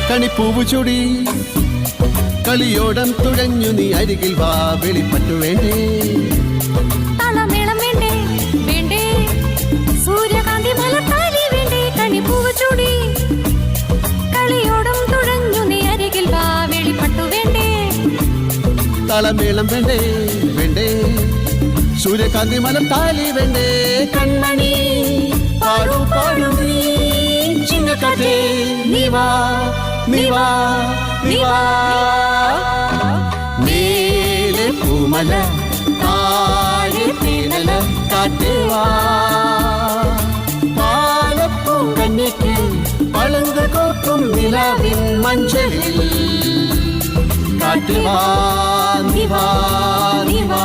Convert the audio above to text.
കണിപ്പൂവ് ചൂടി കളിയോടം തുഴഞ്ഞു നീ അരികിൽ വാ വെളിപ്പറ്റു വേണ്ടേ താളമേളം വേണ്ടേ വേണ്ടേ സൂര്യകാന്തി മലർത്താലി വേണ്ടേ കണിപ്പൂവ് ചൂടി കളിയോടം തുഴഞ്ഞു നീ അരികിൽ വാ വെളിപ്പട്ടു വേണ്ടേ താളമേളം വേണ്ടേ വേണ്ടേ സൂര്യകാന്തി മലർത്താലി വേണ്ടേ കൺമണി പാടു പാടു നീ ചിന്നക്കാറ്റേ നീ വാ നീ വാ നീ വാ മേലെ പൂമല താഴെ തേനല കാറ്റ് വാ പാലപ്പൂങ്കന്നിക്ക് പളുങ്ക് കോർക്കും നിലാവിൻ മഞ്ചലിൽ കാറ്റ് വാ നീ വാ നീ വാ